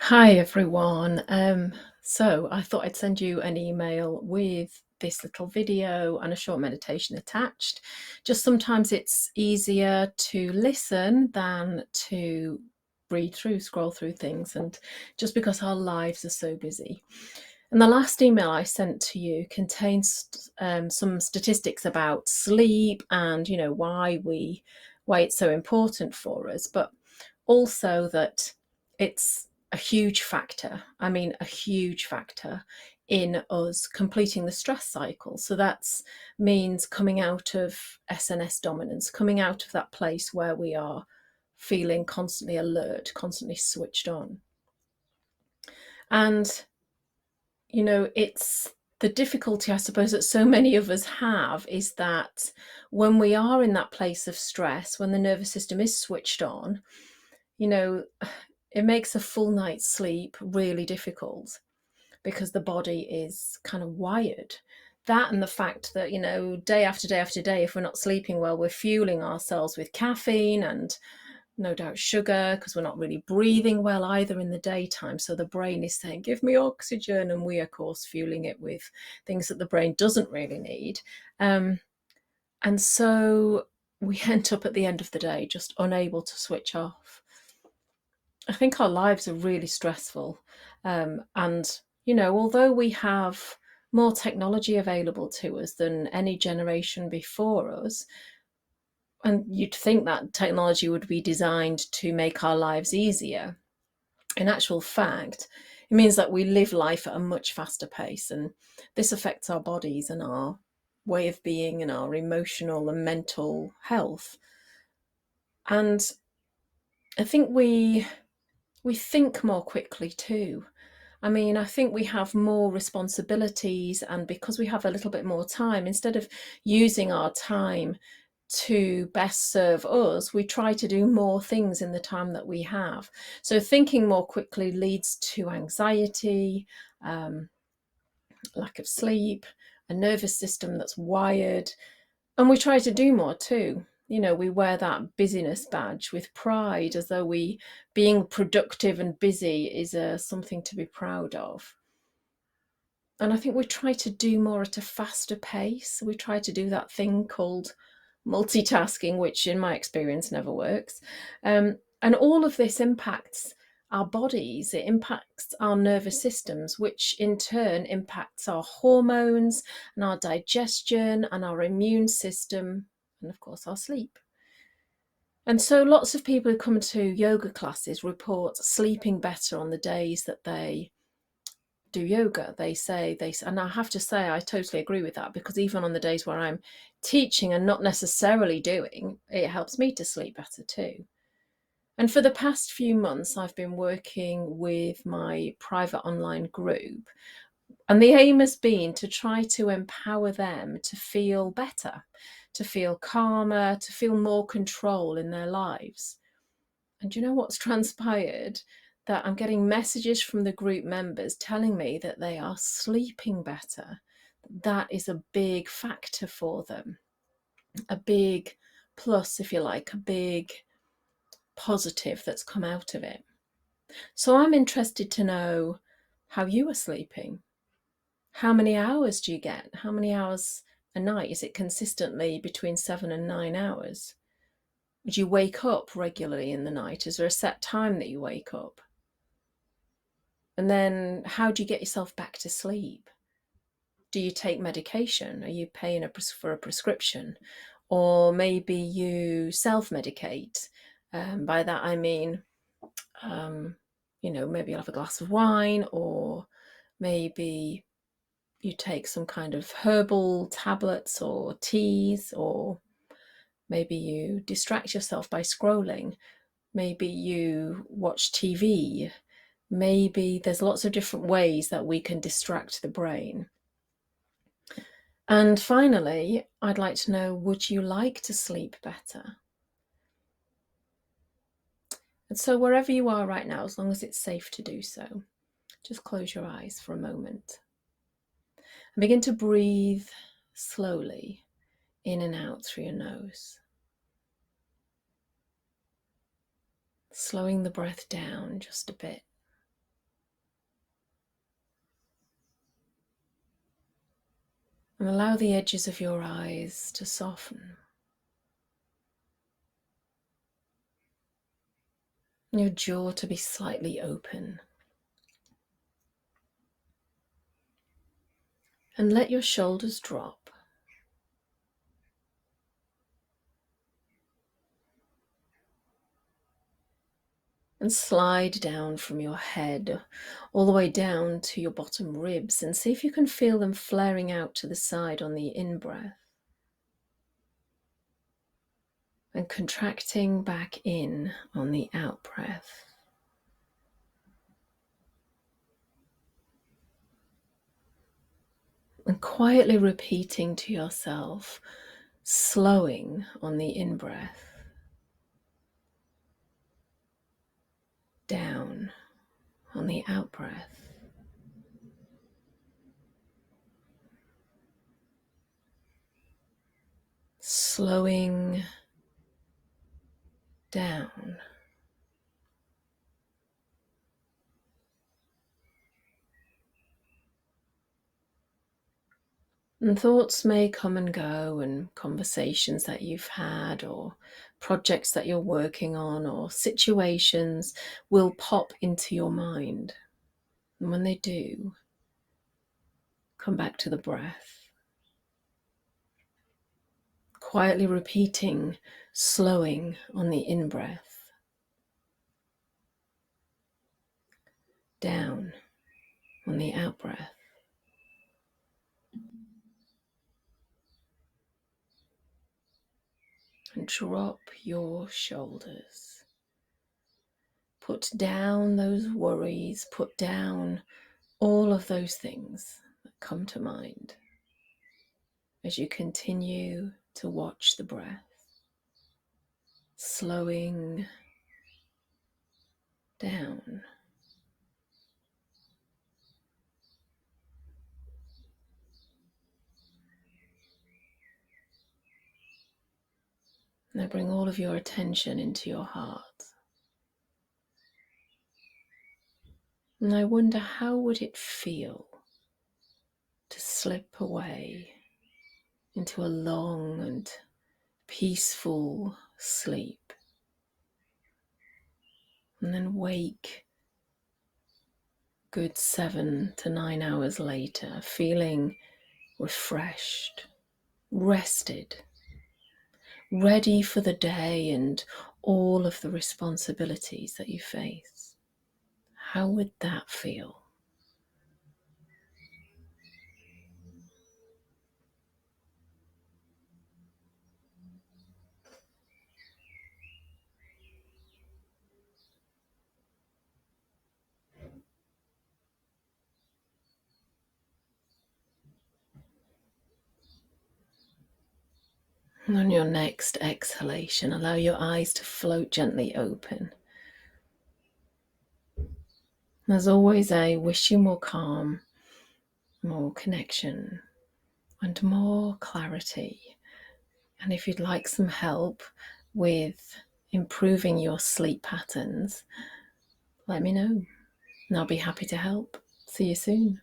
Hi everyone. So I thought I'd send you an email with this little video and a short meditation attached. Just sometimes it's easier to listen than to read through, scroll through things, and just because our lives are so busy. And the last email I sent to you contains some statistics about sleep and why it's so important for us, but also that it's a huge factor. I mean, a huge factor in us completing the stress cycle. So that means coming out of SNS dominance, coming out of that place where we are feeling constantly alert, constantly switched on. And it's the difficulty, I suppose, that so many of us have is that when we are in that place of stress, when the nervous system is switched on, you know, it makes a full night's sleep really difficult because the body is kind of wired. That and the fact that, day after day after day, if we're not sleeping well, we're fueling ourselves with caffeine and no doubt sugar because we're not really breathing well either in the daytime. So the brain is saying, give me oxygen. And we, of course, fueling it with things that the brain doesn't really need. And so we end up at the end of the day just unable to switch off. I think our lives are really stressful. Although we have more technology available to us than any generation before us, and you'd think that technology would be designed to make our lives easier, in actual fact, it means that we live life at a much faster pace. And this affects our bodies and our way of being and our emotional and mental health. And I think we think more quickly too. I mean, I think we have more responsibilities, and because we have a little bit more time, instead of using our time to best serve us, we try to do more things in the time that we have. So thinking more quickly leads to anxiety, um, lack of sleep, a nervous system that's wired, and we try to do more too. We wear that busyness badge with pride, as though being productive and busy is something to be proud of. And I think we try to do more at a faster pace. We try to do that thing called multitasking, which in my experience never works. And all of this impacts our bodies, it impacts our nervous systems, which in turn impacts our hormones and our digestion and our immune system, and of course our sleep. And so lots of people who come to yoga classes report sleeping better on the days that they do yoga. And I have to say, I totally agree with that, because even on the days where I'm teaching and not necessarily doing, it helps me to sleep better too. And for the past few months, I've been working with my private online group. And the aim has been to try to empower them to feel better, to feel calmer, to feel more control in their lives. And you know what's transpired? That I'm getting messages from the group members telling me that they are sleeping better. That is a big factor for them, a big plus, if you like, a big positive that's come out of it. So I'm interested to know how you are sleeping. How many hours do you get? How many hours a night? Is it consistently between 7 and 9 hours? Do you wake up regularly in the night? Is there a set time that you wake up? And then how do you get yourself back to sleep? Do you take medication? Are you paying for a prescription? Or maybe you self-medicate. By that I mean, maybe you'll have a glass of wine, or maybe you take some kind of herbal tablets or teas, or maybe you distract yourself by scrolling. Maybe you watch TV. Maybe there's lots of different ways that we can distract the brain. And finally, I'd like to know, would you like to sleep better? And so wherever you are right now, as long as it's safe to do so, just close your eyes for a moment and begin to breathe slowly in and out through your nose, slowing the breath down just a bit. And allow the edges of your eyes to soften. Your jaw to be slightly open. And let your shoulders drop. And slide down from your head all the way down to your bottom ribs, and see if you can feel them flaring out to the side on the in-breath. And contracting back in on the out-breath. And quietly repeating to yourself, slowing on the in-breath. Down on the out-breath. Slowing down. And thoughts may come and go, and conversations that you've had, or projects that you're working on, or situations will pop into your mind. And when they do, come back to the breath. Quietly repeating, slowing on the in-breath. Down on the out-breath. And drop your shoulders. Put down those worries, put down all of those things that come to mind as you continue to watch the breath, slowing down. Now bring all of your attention into your heart. And I wonder, how would it feel to slip away into a long and peaceful sleep, and then wake good 7 to 9 hours later, feeling refreshed, rested, ready for the day and all of the responsibilities that you face? How would that feel? And on your next exhalation, allow your eyes to float gently open. As always, I wish you more calm, more connection, and more clarity. And if you'd like some help with improving your sleep patterns, let me know, and I'll be happy to help. See you soon.